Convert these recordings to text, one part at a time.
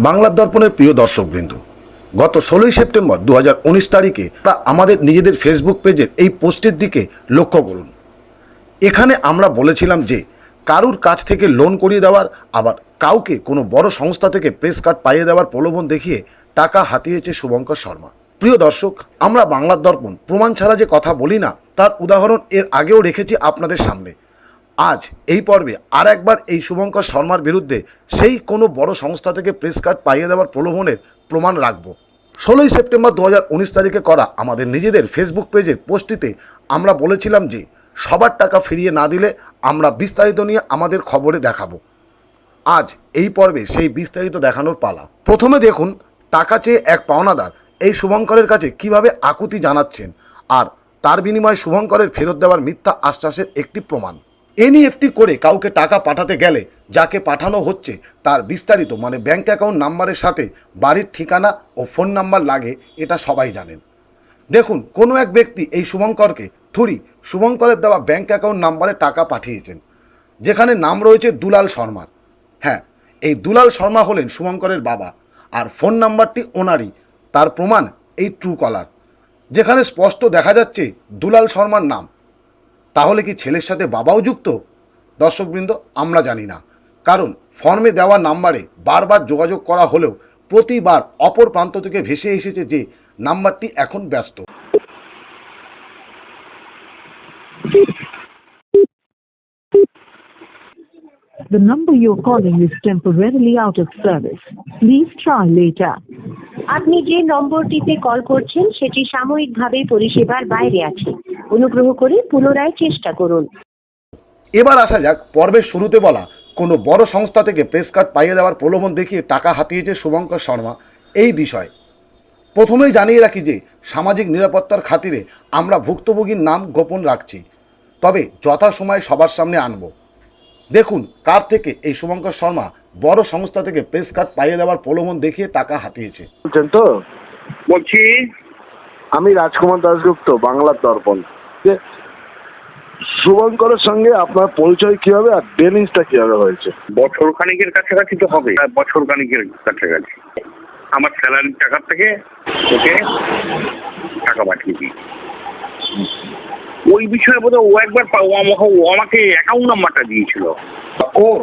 বাংলার দর্পণের প্রিয় দর্শকবৃন্দ, গত 16ই সেপ্টেম্বর 2019 তারিখে আমাদের নিজেদের ফেসবুক পেজের এই পোস্টের দিকে লক্ষ্য করুন। এখানে আমরা বলেছিলাম যে কারুর কাছ থেকে লোন করিয়ে দেওয়ার, আবার কাউকে কোনো বড় সংস্থা থেকে প্রেস কার্ড পাইয়ে দেওয়ার প্রলোভন দেখিয়ে টাকা হাতিয়েছে শুভঙ্কর শর্মা। প্রিয় দর্শক, আমরা বাংলার দর্পণ প্রমাণ ছাড়া যে কথা বলি না, তার উদাহরণ এর আগেও রেখেছি আপনাদের সামনে। আজ এই পর্বে আর একবার এই শুভঙ্কর শর্মার বিরুদ্ধে সেই কোনো বড় সংস্থা থেকে প্রেস কার্ড পাইয়ে দেওয়ার প্রলোভনের প্রমাণ রাখব। 16ই সেপ্টেম্বর 2019 তারিখে করা আমাদের নিজেদের ফেসবুক পেজের পোস্টটিতে আমরা বলেছিলাম যে সবার টাকা ফিরিয়ে না দিলে আমরা বিস্তারিত নিয়ে আমাদের খবরে দেখাবো। আজ এই পর্বে সেই বিস্তারিত দেখানোর পালা। প্রথমে দেখুন টাকা চেয়ে এক পাওনাদার এই শুভঙ্করের কাছে কিভাবে আকুতি জানাচ্ছেন, আর তার বিনিময়ে শুভঙ্করের ফেরত দেওয়ার মিথ্যা আশ্বাসের একটি প্রমাণ। এনইএফটি করে কাউকে টাকা পাঠাতে গেলে যাকে পাঠানো হচ্ছে তার বিস্তারিত মানে ব্যাঙ্ক অ্যাকাউন্ট নাম্বারের সাথে বাড়ির ঠিকানা ও ফোন নাম্বার লাগে, এটা সবাই জানেন। দেখুন কোনো এক ব্যক্তি এই শুভঙ্করকে শুভঙ্করের দেওয়া ব্যাঙ্ক অ্যাকাউন্ট নাম্বারে টাকা পাঠিয়েছেন, যেখানে নাম রয়েছে দুলাল শর্মার। হ্যাঁ, এই দুলাল শর্মা হলেন শুভঙ্করের বাবা, আর ফোন নাম্বারটি ওনারই। তার প্রমাণ এই ট্রু কলার, যেখানে স্পষ্ট দেখা যাচ্ছে দুলাল শর্মার নাম। তাহলে কি ছেলের সাথে বাবাও যুক্ত? দর্শকবৃন্দ, আমরা জানি না, কারণ ফর্মে দেওয়া নাম্বারে বারবার যোগাযোগ করা হলেও প্রতিবার অপর প্রান্ত থেকে ভেসে এসেছে যে নাম্বারটি এখন ব্যস্ত। The number you're calling is temporarily out of service. Please try later. আপনি যে নম্বরটিতে কল করছেন সেটি সাময়িকভাবে পরিষেবার বাইরে আছে। অনুগ্রহ করে পুনরায় চেষ্টা করুন। এবার আসা যাক পর্বের শুরুতে বলা কোনো বড় সংস্থা থেকে প্রেস কার্ড পাইয়ে দেওয়ার প্রলোভন দেখিয়ে টাকা হাতিয়েছে শুভঙ্কর শর্মা এই বিষয়ে। প্রথমেই জানিয়ে রাখি যে সামাজিক নিরাপত্তার খাতিরে আমরা ভুক্তভোগীর নাম গোপন রাখছি, তবে যথাসময়ে সবার সামনে আনব। দেখুন কার থেকে এই শুভঙ্কর শর্মা বড় সংস্থা থেকে প্রেস কার্ড পাইয়ে দেওয়ার প্রলোভন দেখিয়ে টাকা হাতিয়েছে। বলছেন তো? বলছি, আমি রাজকুমার দাশগুপ্ত, বাংলার দর্পণ। যে শুভঙ্করের সঙ্গে আপনার পরিচয় কিভাবে আর ডেলিংসটা কিভাবে হয়েছে? বছর খানিকের কাছাকাছি তো হবে, বছর খানিকের কাছাকাছি। আমার স্যালারির টাকার থেকে ওকে টাকা পাঠিয়েছি। ওই বিষয়ে বোধহয় ও একবার ও আমাকে অ্যাকাউন্ট নাম্বারটা দিয়েছিল, ওর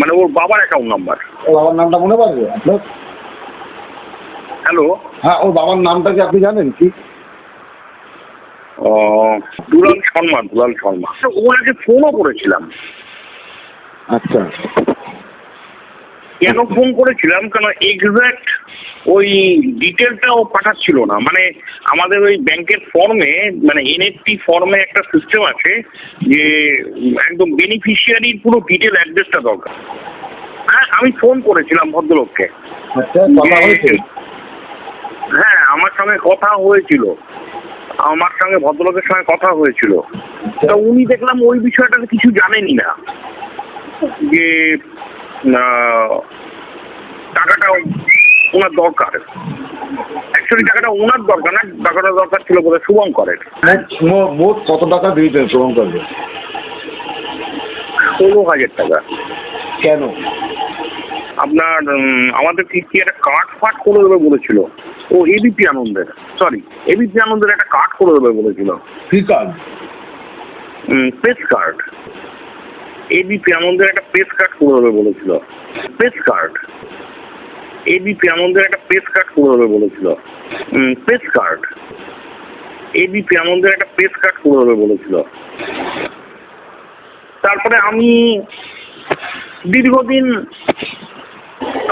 মানে ওর বাবার অ্যাকাউন্ট নাম্বার। ওর বাবার নামটা মনে পারবে আপনার? হ্যালো, হ্যাঁ, ওর বাবার নামটা কি আপনি জানেন কি? দুলাল শর্মা। দুলাল শর্মা ওনাকে ফোনও করেছিলাম। আচ্ছা, কেন ফোন করেছিলাম? কেন এক্সাক্ট ওই ডিটেলটা ও পাঠাচ্ছিল না। মানে আমাদের ওই ব্যাংকের ফর্মে, মানে এনএফটি ফর্মে একটা সিস্টেম আছে যে একদম বেনিফিশিয়ারির পুরো ডিটেল অ্যাড্রেসটা দরকার। হ্যাঁ, আমি ফোন করেছিলাম ভদ্রলোককে। আচ্ছা, কথা হয়েছে? হ্যাঁ, আমার সঙ্গে কথা হয়েছিল, ভদ্রলোকের সঙ্গে কথা হয়েছিল। তা উনি দেখলাম ওই বিষয়টাতে কিছু জানেনই না, যে টাকাটা ওনার দরকার। অ্যাকচুয়ালি টাকাটা ওনার দরকার না, টাকাটা দরকার ছিল বোধহয় শুভঙ্করের। মোট কত টাকা দিয়েছেন শুভঙ্করকে? 16,000 টাকা। কেন? আপনার আমাদের কি একটা কার্ড ফাট করে দেবে বলেছিল। ও এবিপি আনন্দের একটা কার্ড করে দেবে বলেছিল। কি কার্ড? Press card. এবিপি আনন্দের একটা প্রেস কার্ড করে দেবে বলেছিল। Press card. এবিপি আনন্দের একটা প্রেস কার্ড করে দেবে বলেছিল। Press card. এবিপি আনন্দের একটা প্রেস কার্ড করে দেবে বলেছিল। তারপরে আমি দীর্ঘদিন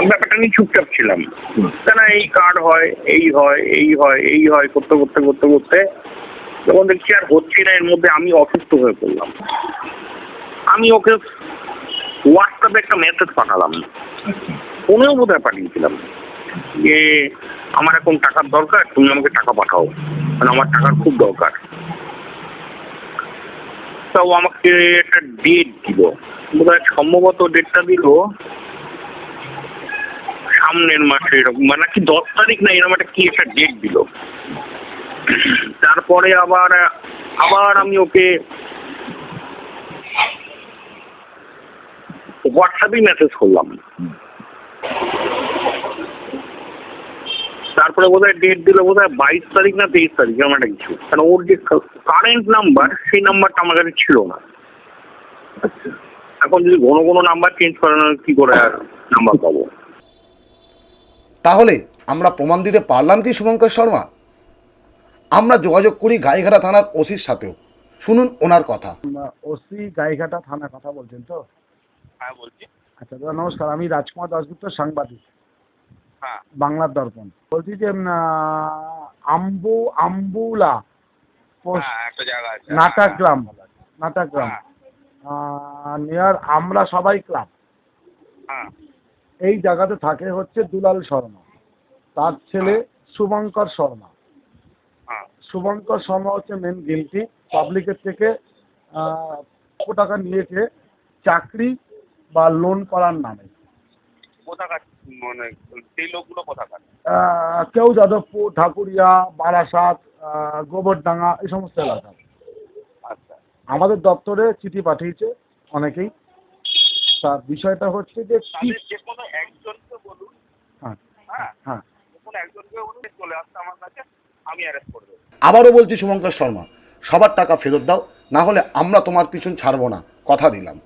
ব্যাপারটা নিয়ে চুপচাপ ছিলাম। কেন এই কার্ড হয়, এই হয় করতে যখন দেখছি আর হচ্ছে না, এর মধ্যে আমি অসুস্থ হয়ে পড়লাম। আমি ওকে হোয়াটসঅ্যাপে একটা মেসেজ পাঠালাম, ফোনেও বোধহয় পাঠিয়েছিলাম যে আমার এখন টাকার দরকার, তুমি আমাকে টাকা পাঠাও, মানে আমার টাকার খুব দরকার। তা ও আমাকে একটা ডেট দিল, বোধহয় সম্ভবত ডেটটা দিল সামনের মাসে, এরকম মানে কি 10 তারিখ না এরকম একটা কি একটা ডেট দিল। তারপরে আবার আমি ওকে হোয়াটসঅ্যাপে মেসেজ করলাম তারপরে বোধহয় ডেট দিল বোধহয় 22 তারিখ না 23 তারিখ এরকম একটা কিছু, কারণ ওর যে কারেন্ট নাম্বার সেই নাম্বারটা আমার কাছে ছিল না। আচ্ছা। এখন যদি ঘন ঘন নাম্বার চেঞ্জ করানো কি করে আর নাম্বার পাবো? তাহলে আমরা প্রমাণ দিতে পারলাম কি শুভঙ্কর শর্মা? আমরা যোগাযোগ করি গাইঘাটা থানার ওসির সাথেও, শুনুন ওনার কথা। ওসি গাইঘাটা থানা কথা বলছেন তো? হ্যাঁ বলছি। আচ্ছা দাদা নমস্কার, আমি রাজকুমার দাশগুপ্ত, সাংবাদিক, হ্যাঁ বাংলার দর্পণ। বলছি যে আম্বুলা পোস্ট একটা জায়গা আছে নাটাগ্রাম নিয়ার আমরা সবাই ক্লাব, হ্যাঁ এই জায়গাতে থাকে হচ্ছে দুলাল শর্মা, তার ছেলে শুভঙ্কর শর্মা। হ্যাঁ শুভঙ্কর শর্মা হচ্ছে মেন গিলটি। পাবলিকের থেকে টাকা নিয়েছে চাকরি বা লোন করার নামে। কোথাকার মানে সেই লোকগুলো কোথাকার? কেউ যাদবপুর, ঢাকুরিয়া, বারাসাত, গোবরডাঙ্গা, এই সমস্ত এলাকা। আচ্ছা আমাদের দপ্তরে চিঠি পাঠিয়েছে অনেকেই। তার বিষয়টা হচ্ছে যে কি, তাদের যে কোনো একজনকে বলুন, হ্যাঁ হ্যাঁ হ্যাঁ যে কোনো একজনকে বলুন চলে আসতে আমার কাছে, আমি অ্যারেস্ট করে দেবো। আবারও বলছি শুভঙ্কর শর্মা, সবার টাকা ফেরত দাও, না হলে আমরা তোমার পিছন ছাড়বো না, কথা দিলাম।